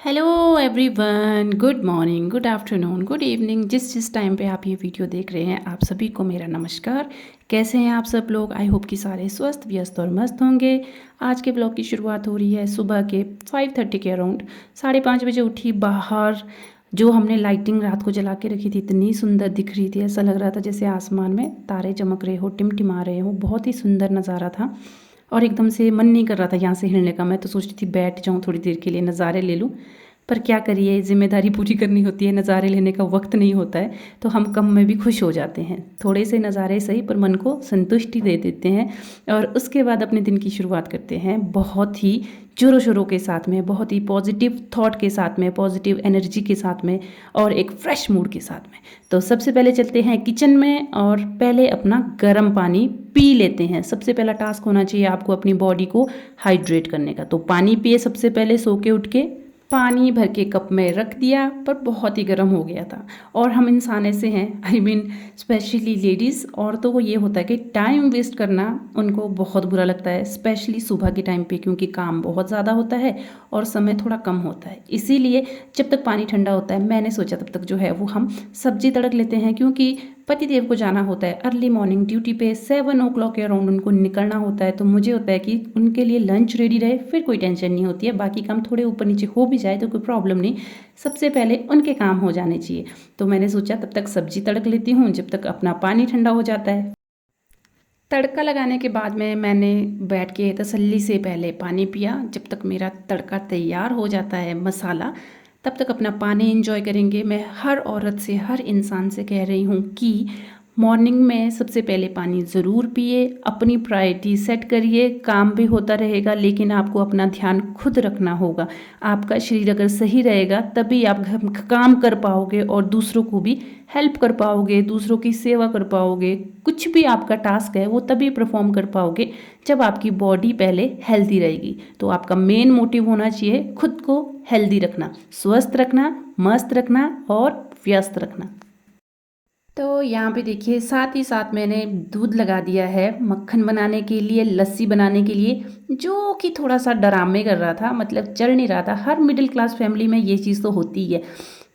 Hello everyone, good morning, good afternoon, good evening. जिस time पे आप ये वीडियो देख रहे हैं, आप सभी को मेरा नमस्कार। कैसे हैं आप सब लोग? आई होप कि सारे स्वस्थ, व्यस्त और मस्त होंगे। आज के ब्लॉग की शुरुआत हो रही है सुबह के 5:30 के अराउंड। 5:30 बजे उठी। बाहर जो हमने लाइटिंग रात को जला के रखी थी, इतनी सुंदर दिख रही थी, ऐसा लग रहा था जैसे आसमान में तारे चमक रहे हो, टिमटिमा रहे हो। बहुत ही सुंदर नज़ारा था और एकदम से मन नहीं कर रहा था यहाँ से हिलने का। मैं तो सोचती थी बैठ जाऊँ थोड़ी देर के लिए, नज़ारे ले लूँ, पर क्या करिए, जिम्मेदारी पूरी करनी होती है, नज़ारे लेने का वक्त नहीं होता है, तो हम कम में भी खुश हो जाते हैं। थोड़े से नज़ारे सही पर मन को संतुष्टि दे देते हैं और उसके बाद अपने दिन की शुरुआत करते हैं बहुत ही जोरों शोरों के साथ में, बहुत ही पॉजिटिव थॉट के साथ में, पॉजिटिव एनर्जी के साथ में और एक फ्रेश मूड के साथ में। तो सबसे पहले चलते हैं किचन में और पहले अपना गर्म पानी पी लेते हैं। सबसे पहला टास्क होना चाहिए आपको अपनी बॉडी को हाइड्रेट करने का। तो पानी पिए सबसे पहले, सो के उठ के पानी भर के कप में रख दिया, पर बहुत ही गर्म हो गया था। और हम इंसान ऐसे हैं, आई मीन स्पेशली लेडीज़, औरतों को ये होता है कि टाइम वेस्ट करना उनको बहुत बुरा लगता है, स्पेशली सुबह के टाइम पे, क्योंकि काम बहुत ज़्यादा होता है और समय थोड़ा कम होता है। इसीलिए जब तक पानी ठंडा होता है, मैंने सोचा तब तक जो है वो हम सब्जी तड़क लेते हैं, क्योंकि पतिदेव को जाना होता है अर्ली मॉर्निंग ड्यूटी पे। 7 o'clock के अराउंड उनको निकलना होता है, तो मुझे होता है कि उनके लिए लंच रेडी रहे, फिर कोई टेंशन नहीं होती है। बाकी काम थोड़े ऊपर नीचे हो भी जाए तो कोई प्रॉब्लम नहीं, सबसे पहले उनके काम हो जाने चाहिए। तो मैंने सोचा तब तक सब्जी तड़क लेती हूँ, जब तक अपना पानी ठंडा हो जाता है। तड़का लगाने के बाद में मैंने बैठ के तसल्ली से पहले पानी पिया। जब तक मेरा तड़का तैयार हो जाता है, मसाला, तब तक अपना पानी एंजॉय करेंगे। मैं हर औरत से, हर इंसान से कह रही हूँ कि मॉर्निंग में सबसे पहले पानी ज़रूर पिए, अपनी प्रायोरिटी सेट करिए। काम भी होता रहेगा लेकिन आपको अपना ध्यान खुद रखना होगा। आपका शरीर अगर सही रहेगा तभी आप काम कर पाओगे और दूसरों को भी हेल्प कर पाओगे, दूसरों की सेवा कर पाओगे। कुछ भी आपका टास्क है वो तभी परफॉर्म कर पाओगे जब आपकी बॉडी पहले हेल्दी रहेगी। तो आपका मेन मोटिव होना चाहिए खुद को हेल्दी रखना, स्वस्थ रखना, मस्त रखना और व्यस्त रखना। तो यहाँ पे देखिए, साथ ही साथ मैंने दूध लगा दिया है मक्खन बनाने के लिए, लस्सी बनाने के लिए, जो कि थोड़ा सा डरामे कर रहा था, मतलब चल नहीं रहा था। हर मिडिल क्लास फैमिली में ये चीज़ तो होती ही है,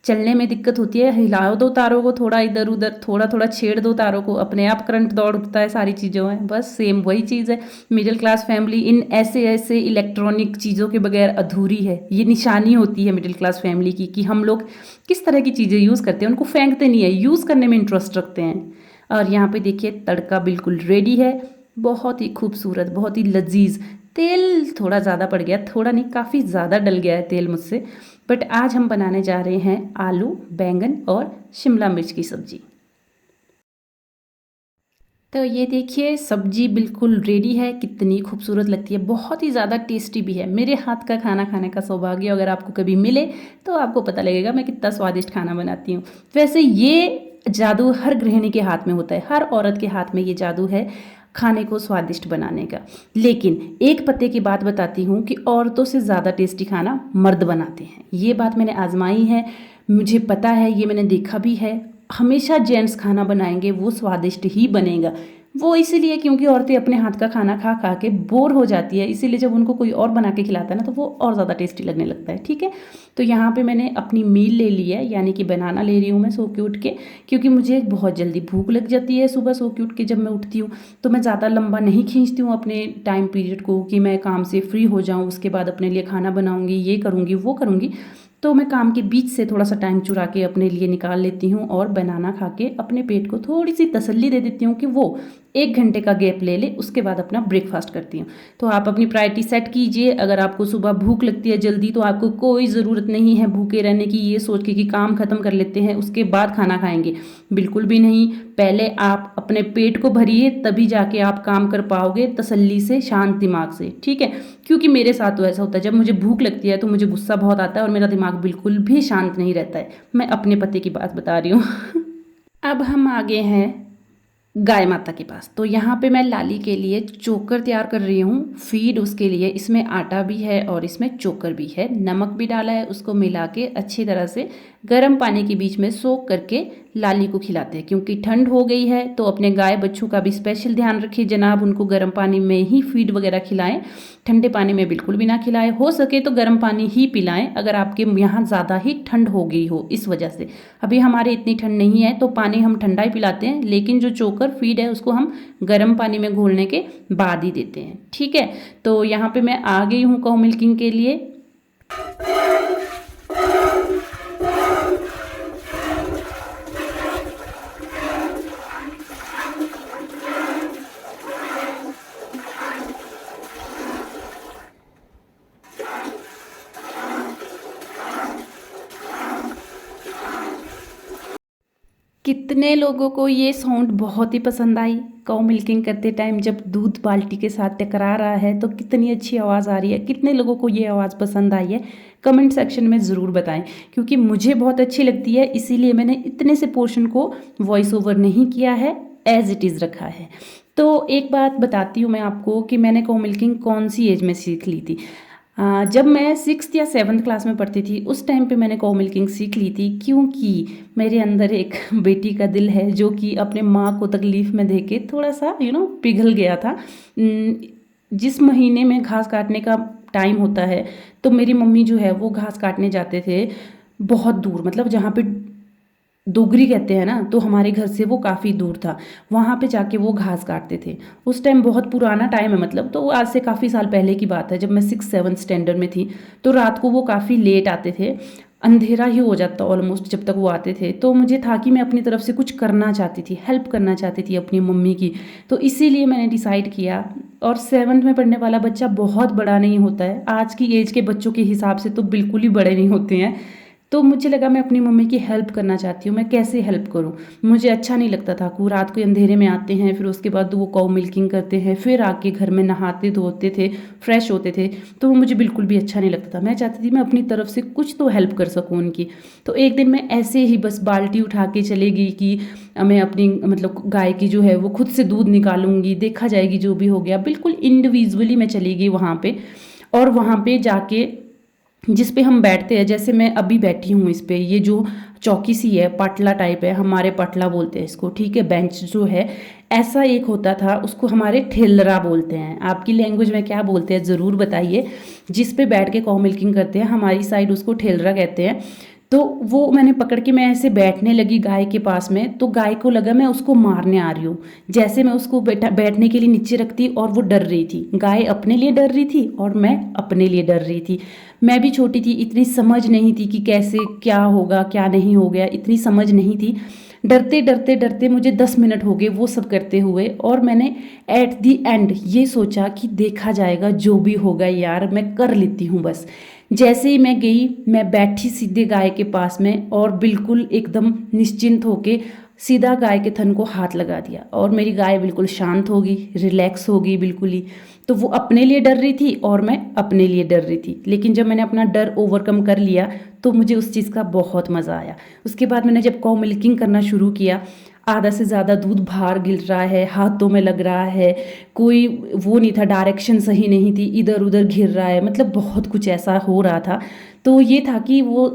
चलने में दिक्कत होती है। हिलाओ दो तारों को, थोड़ा इधर उधर, थोड़ा थोड़ा छेड़ दो तारों को, अपने आप करंट दौड़ उठता है सारी चीज़ों में। बस सेम वही चीज़ है। मिडिल क्लास फैमिली इन ऐसे ऐसे इलेक्ट्रॉनिक चीज़ों के बगैर अधूरी है। ये निशानी होती है मिडिल क्लास फैमिली की कि हम लोग किस तरह की चीज़ें यूज़ करते हैं, उनको फेंकते नहीं है, यूज़ करने में इंटरेस्ट रखते हैं। और यहाँ पे देखिए तड़का बिल्कुल रेडी है, बहुत ही खूबसूरत, बहुत ही लजीज। तेल थोड़ा ज़्यादा पड़ गया, थोड़ा नहीं काफ़ी ज़्यादा डल गया है तेल मुझसे। बट आज हम बनाने जा रहे हैं आलू, बैंगन और शिमला मिर्च की सब्जी। तो ये देखिए सब्जी बिल्कुल रेडी है, कितनी खूबसूरत लगती है, बहुत ही ज़्यादा टेस्टी भी है। मेरे हाथ का खाना खाने का सौभाग्य अगर आपको कभी मिले तो आपको पता लगेगा मैं कितना स्वादिष्ट खाना बनाती हूँ। वैसे ये जादू हर गृहिणी के हाथ में होता है, हर औरत के हाथ में ये जादू है खाने को स्वादिष्ट बनाने का। लेकिन एक पते की बात बताती हूँ कि औरतों से ज़्यादा टेस्टी खाना मर्द बनाते हैं। ये बात मैंने आजमाई है, मुझे पता है, ये मैंने देखा भी है। हमेशा जेंट्स खाना बनाएंगे वो स्वादिष्ट ही बनेगा। वो इसीलिए क्योंकि औरतें अपने हाथ का खाना खा खा के बोर हो जाती है, इसीलिए जब उनको कोई और बना के खिलाता है ना तो वो और ज़्यादा टेस्टी लगने लगता है। ठीक है, तो यहाँ पे मैंने अपनी मील ले ली है, यानी कि बनाना ले रही हूँ मैं सो के उठ के, क्योंकि मुझे बहुत जल्दी भूख लग जाती है सुबह सो के उठ के। जब मैं उठती हूँ तो मैं ज़्यादा लंबा नहीं खींचती हूँ अपने टाइम पीरियड को कि मैं काम से फ्री हो जाऊँ, उसके बाद अपने लिए खाना बनाऊँगी, ये करूँगी वो करूँगी। तो मैं काम के बीच से थोड़ा सा टाइम चुरा के अपने लिए निकाल लेती हूँ और बनाना खा के अपने पेट को थोड़ी सी तसल्ली दे देती हूँ कि वो 1 घंटे का गैप ले ले, उसके बाद अपना ब्रेकफास्ट करती हूँ। तो आप अपनी प्रायोरिटी सेट कीजिए। अगर आपको सुबह भूख लगती है जल्दी तो आपको कोई ज़रूरत नहीं है भूखे रहने की, ये सोच के कि काम खत्म कर लेते हैं उसके बाद खाना खाएंगे, बिल्कुल भी नहीं। पहले आप अपने पेट को भरिए, तभी जाके आप काम कर पाओगे तसल्ली से, शांत दिमाग से। ठीक है, क्योंकि मेरे साथ तो ऐसा होता है, जब मुझे भूख लगती है तो मुझे गुस्सा बहुत आता है और मेरा दिमाग बिल्कुल भी शांत नहीं रहता है। मैं अपने पति की बात बता रही हूँ। अब हम आगे हैं गाय माता के पास। तो यहाँ पे मैं लाली के लिए चोकर तैयार कर रही हूँ, फीड उसके लिए। इसमें आटा भी है और इसमें चोकर भी है, नमक भी डाला है। उसको मिला के अच्छी तरह से गर्म पानी के बीच में सोख करके लाली को खिलाते हैं। क्योंकि ठंड हो गई है तो अपने गाय बच्चों का भी स्पेशल ध्यान रखिए जनाब, उनको गर्म पानी में ही फीड वगैरह खिलाएं, ठंडे पानी में बिल्कुल भी ना खिलाएं। हो सके तो गर्म पानी ही पिलाएं अगर आपके यहाँ ज़्यादा ही ठंड हो गई हो इस वजह से। अभी हमारे इतनी ठंड नहीं है तो पानी हम ठंडा ही पिलाते हैं, लेकिन जो चोकर फीड है उसको हम गर्म पानी में घोलने के बाद ही देते हैं। ठीक है, तो यहाँ पे मैं आ गई हूँ काउ मिल्किंग के लिए। कितने लोगों को ये साउंड बहुत ही पसंद आई काउ मिल्किंग करते टाइम, जब दूध बाल्टी के साथ टकरा रहा है तो कितनी अच्छी आवाज़ आ रही है। कितने लोगों को ये आवाज़ पसंद आई है कमेंट सेक्शन में ज़रूर बताएं, क्योंकि मुझे बहुत अच्छी लगती है, इसीलिए मैंने इतने से पोर्शन को वॉइस ओवर नहीं किया है, एज इट इज़ रखा है। तो एक बात बताती हूँ मैं आपको कि मैंने काउ मिल्किंग कौन सी एज में सीख ली थी। जब मैं 6th या 7th क्लास में पढ़ती थी उस टाइम पे मैंने काउ मिल्किंग सीख ली थी, क्योंकि मेरे अंदर एक बेटी का दिल है जो कि अपने माँ को तकलीफ़ में देख के थोड़ा सा पिघल गया था। जिस महीने में घास काटने का टाइम होता है तो मेरी मम्मी जो है वो घास काटने जाते थे बहुत दूर, मतलब जहाँ पे डोगरी कहते हैं ना, तो हमारे घर से वो काफ़ी दूर था। वहाँ पे जाके वो घास काटते थे। उस टाइम बहुत पुराना टाइम है, मतलब तो आज से काफ़ी साल पहले की बात है, जब मैं 6th-7th स्टैंडर्ड में थी। तो रात को वो काफ़ी लेट आते थे, अंधेरा ही हो जाता ऑलमोस्ट जब तक वो आते थे। तो मुझे था कि मैं अपनी तरफ से कुछ करना चाहती थी, हेल्प करना चाहती थी अपनी मम्मी की। तो इसीलिए मैंने डिसाइड किया। और 7th में पढ़ने वाला बच्चा बहुत बड़ा नहीं होता है, आज की एज के बच्चों के हिसाब से तो बिल्कुल ही बड़े नहीं होते हैं। तो मुझे लगा मैं अपनी मम्मी की हेल्प करना चाहती हूँ, मैं कैसे हेल्प करूँ। मुझे अच्छा नहीं लगता था कि वो रात को अंधेरे में आते हैं, फिर उसके बाद वो काउ मिल्किंग करते हैं, फिर आके घर में नहाते धोते थे, फ्रेश होते थे। तो वो मुझे बिल्कुल भी अच्छा नहीं लगता था। मैं चाहती थी मैं अपनी तरफ से कुछ तो हेल्प कर सकूँ उनकी। तो एक दिन मैं ऐसे ही बस बाल्टी उठा के चले गई कि मैं अपनी मतलब गाय की जो है वो खुद से दूध निकालूंगी, देखा जाएगी जो भी हो गया। बिल्कुल इंडिविजुअली मैं चली गई वहाँ पे। और वहाँ पे जाके जिस पे हम बैठते हैं, जैसे मैं अभी बैठी हूँ इस पे, ये जो चौकी सी है पाटला टाइप है, हमारे पाटला बोलते हैं इसको। ठीक है, बेंच जो है ऐसा एक होता था, उसको हमारे ठेलरा बोलते हैं। आपकी लैंग्वेज में क्या बोलते हैं ज़रूर बताइए। जिस पे बैठ के काउ मिल्किंग करते हैं हमारी साइड उसको ठेलरा कहते हैं। तो वो मैंने पकड़ के मैं ऐसे बैठने लगी गाय के पास में, तो गाय को लगा मैं उसको मारने आ रही हूँ। जैसे मैं उसको बैठने के लिए नीचे रखती और वो डर रही थी, गाय अपने लिए डर रही थी और मैं अपने लिए डर रही थी। मैं भी छोटी थी, इतनी समझ नहीं थी कि कैसे क्या होगा क्या नहीं हो गया, इतनी समझ नहीं थी। डरते डरते डरते मुझे 10 मिनट हो गए वो सब करते हुए, और मैंने एट दी एंड ये सोचा कि देखा जाएगा जो भी होगा यार, मैं कर लेती हूँ बस। जैसे ही मैं गई, मैं बैठी सीधे गाय के पास में और बिल्कुल एकदम निश्चिंत होके सीधा गाय के थन को हाथ लगा दिया, और मेरी गाय बिल्कुल शांत हो गई, रिलैक्स हो गई बिल्कुल ही। तो वो अपने लिए डर रही थी और मैं अपने लिए डर रही थी, लेकिन जब मैंने अपना डर ओवरकम कर लिया तो मुझे उस चीज़ का बहुत मज़ा आया। उसके बाद मैंने जब काउ मिल्किंग करना शुरू किया, आधा से ज़्यादा दूध बाहर गिर रहा है, हाथों में लग रहा है, कोई वो नहीं था, डायरेक्शन सही नहीं थी, इधर उधर घिर रहा है, मतलब बहुत कुछ ऐसा हो रहा था। तो ये था कि वो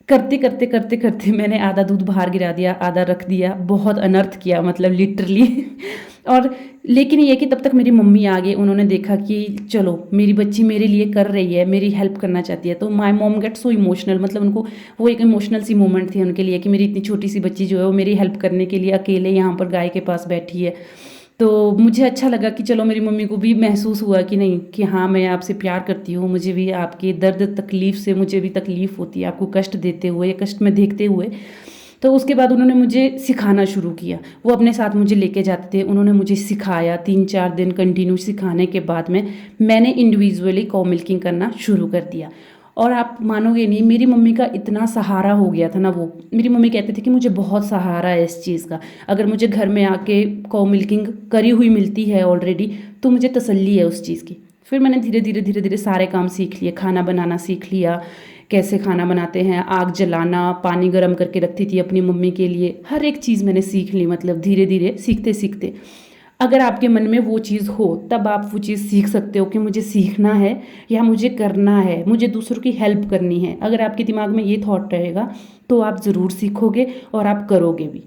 करते करते करते करते मैंने आधा दूध बाहर गिरा दिया, आधा रख दिया, बहुत अनर्थ किया मतलब लिटरली। और लेकिन ये कि तब तक मेरी मम्मी आ गई, उन्होंने देखा कि चलो मेरी बच्ची मेरे लिए कर रही है, मेरी हेल्प करना चाहती है। तो my mom get so emotional, मतलब उनको वो एक इमोशनल सी मोमेंट थी उनके लिए कि मेरी इतनी छोटी सी बच्ची जो है वो मेरी हेल्प करने के लिए अकेले यहाँ पर गाय के पास बैठी है। तो मुझे अच्छा लगा कि चलो मेरी मम्मी को भी महसूस हुआ कि नहीं, कि हाँ मैं आपसे प्यार करती हूँ, मुझे भी आपके दर्द तकलीफ़ से मुझे भी तकलीफ़ होती है, आपको कष्ट देते हुए या कष्ट में देखते हुए। तो उसके बाद उन्होंने मुझे सिखाना शुरू किया, वो अपने साथ मुझे लेके जाते थे, उन्होंने मुझे सिखाया। 3-4 दिन कंटिन्यू सिखाने के बाद में मैंने इंडिविजुअली काउ मिल्किंग करना शुरू कर दिया। और आप मानोगे नहीं, मेरी मम्मी का इतना सहारा हो गया था ना वो। मेरी मम्मी कहते थे कि मुझे बहुत सहारा है इस चीज़ का, अगर मुझे घर में आके काउ मिल्किंग करी हुई मिलती है ऑलरेडी तो मुझे तसल्ली है उस चीज़ की। फिर मैंने धीरे धीरे धीरे धीरे सारे काम सीख लिए, खाना बनाना सीख लिया, कैसे खाना बनाते हैं, आग जलाना, पानी गर्म करके रखती थी अपनी मम्मी के लिए। हर एक चीज़ मैंने सीख ली, मतलब धीरे धीरे सीखते सीखते। अगर आपके मन में वो चीज़ हो तब आप वो चीज़ सीख सकते हो कि मुझे सीखना है या मुझे करना है, मुझे दूसरों की हेल्प करनी है। अगर आपके दिमाग में ये थॉट रहेगा तो आप ज़रूर सीखोगे और आप करोगे भी।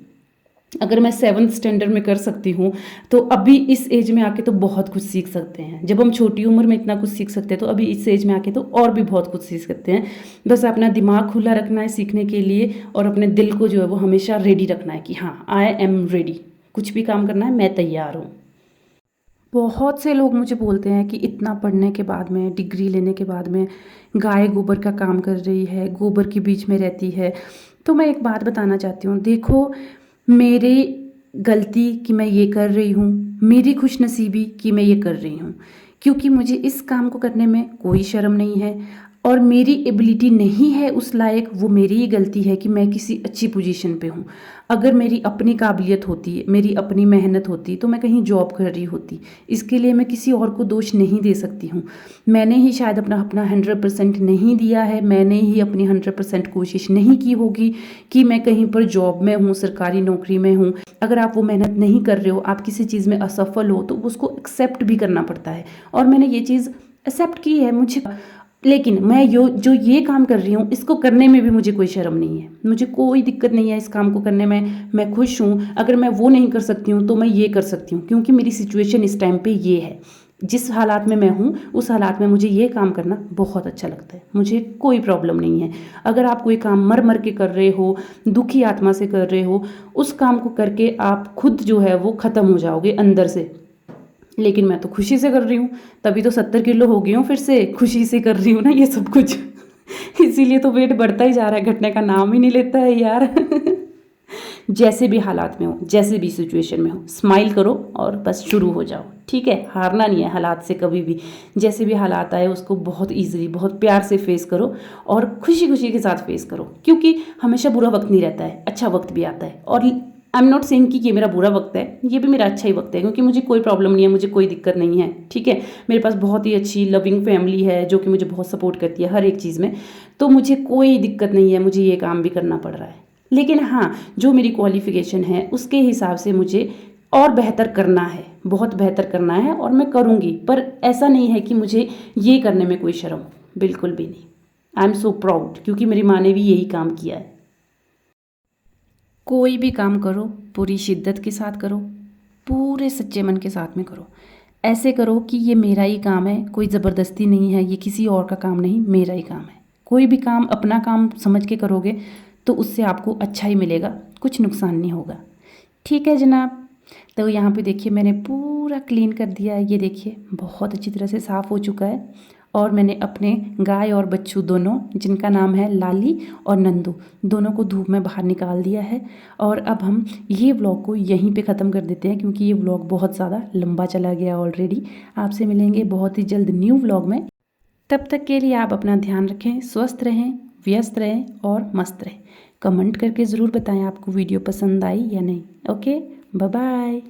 अगर मैं 7th स्टैंडर्ड में कर सकती हूँ तो अभी इस एज में आके तो बहुत कुछ सीख सकते हैं। जब हम छोटी उम्र में इतना कुछ सीख सकते हैं तो अभी इस एज में आके तो और भी बहुत कुछ सीख सकते हैं। बस अपना दिमाग खुला रखना है सीखने के लिए, और अपने दिल को जो है वो हमेशा रेडी रखना है कि हाँ, आई एम रेडी, कुछ भी काम करना है, मैं तैयार हूँ। बहुत से लोग मुझे बोलते हैं कि इतना पढ़ने के बाद में, डिग्री लेने के बाद में गाय गोबर का काम कर रही है, गोबर के बीच में रहती है। तो मैं एक बात बताना चाहती हूँ, देखो, मेरी गलती कि मैं ये कर रही हूँ, मेरी खुशनसीबी कि मैं ये कर रही हूँ, क्योंकि मुझे इस काम को करने में कोई शर्म नहीं है और मेरी एबिलिटी नहीं है उस लायक। वो मेरी ही गलती है कि मैं किसी अच्छी पोजीशन पे हूँ। अगर मेरी अपनी काबिलियत होती, मेरी अपनी मेहनत होती तो मैं कहीं जॉब कर रही होती। इसके लिए मैं किसी और को दोष नहीं दे सकती हूँ। मैंने ही शायद अपना अपना 100% नहीं दिया है, मैंने ही अपनी 100% कोशिश नहीं की होगी कि मैं कहीं पर जॉब में हूँ, सरकारी नौकरी में हूँ। अगर आप वो मेहनत नहीं कर रहे हो, आप किसी चीज़ में असफल हो, तो उसको एक्सेप्ट भी करना पड़ता है, और मैंने ये चीज़ एक्सेप्ट की है मुझे। लेकिन मैं जो ये काम कर रही हूँ इसको करने में भी मुझे कोई शर्म नहीं है, मुझे कोई दिक्कत नहीं है इस काम को करने में, मैं खुश हूँ। अगर मैं वो नहीं कर सकती हूँ तो मैं ये कर सकती हूँ, क्योंकि मेरी सिचुएशन इस टाइम पे ये है। जिस हालात में मैं हूँ उस हालात में मुझे ये काम करना बहुत अच्छा लगता है, मुझे कोई प्रॉब्लम नहीं है। अगर आप कोई काम मर मर के कर रहे हो, दुखी आत्मा से कर रहे हो, उस काम को करके आप खुद जो है वो ख़त्म हो जाओगे अंदर से। लेकिन मैं तो खुशी से कर रही हूँ, तभी तो 70 किलो हो गई हूँ, फिर से खुशी से कर रही हूँ ना ये सब कुछ। इसीलिए तो वेट बढ़ता ही जा रहा है, घटने का नाम ही नहीं लेता है यार। जैसे भी हालात में हो, जैसे भी सिचुएशन में हो, स्माइल करो और बस शुरू हो जाओ, ठीक है। हारना नहीं है हालात से कभी भी। जैसे भी हालात आए उसको बहुत ईजिली, बहुत प्यार से फेस करो और खुशी खुशी के साथ फेस करो, क्योंकि हमेशा बुरा वक्त नहीं रहता है, अच्छा वक्त भी आता है। और आई एम नॉट सेइंग कि ये मेरा बुरा वक्त है, ये भी मेरा अच्छा ही वक्त है, क्योंकि मुझे कोई प्रॉब्लम नहीं है, मुझे कोई दिक्कत नहीं है, ठीक है। मेरे पास बहुत ही अच्छी लविंग फैमिली है जो कि मुझे बहुत सपोर्ट करती है हर एक चीज़ में, तो मुझे कोई दिक्कत नहीं है, मुझे ये काम भी करना पड़ रहा है। लेकिन हाँ, जो मेरी क्वालिफ़िकेशन है उसके हिसाब से मुझे और बेहतर करना है, बहुत बेहतर करना है, और मैं करूँगी। पर ऐसा नहीं है कि मुझे ये करने में कोई शर्म हो, बिल्कुल भी नहीं। आई एम सो प्राउड, क्योंकि मेरी माँ ने भी यही काम किया है। कोई भी काम करो पूरी शिद्दत के साथ करो, पूरे सच्चे मन के साथ में करो। ऐसे करो कि ये मेरा ही काम है, कोई ज़बरदस्ती नहीं है, ये किसी और का काम नहीं, मेरा ही काम है। कोई भी काम अपना काम समझ के करोगे तो उससे आपको अच्छा ही मिलेगा, कुछ नुकसान नहीं होगा, ठीक है जनाब। तो यहाँ पे देखिए मैंने पूरा क्लीन कर दिया है, ये देखिए बहुत अच्छी तरह से साफ़ हो चुका है। और मैंने अपने गाय और बच्चू दोनों, जिनका नाम है लाली और नंदू, दोनों को धूप में बाहर निकाल दिया है। और अब हम ये व्लॉग को यहीं पे ख़त्म कर देते हैं, क्योंकि ये व्लॉग बहुत ज़्यादा लंबा चला गया ऑलरेडी। आपसे मिलेंगे बहुत ही जल्द न्यू व्लॉग में। तब तक के लिए आप अपना ध्यान रखें, स्वस्थ रहें, व्यस्त रहें और मस्त रहें। कमेंट करके ज़रूर बताएं आपको वीडियो पसंद आई या नहीं। Okay, bye bye.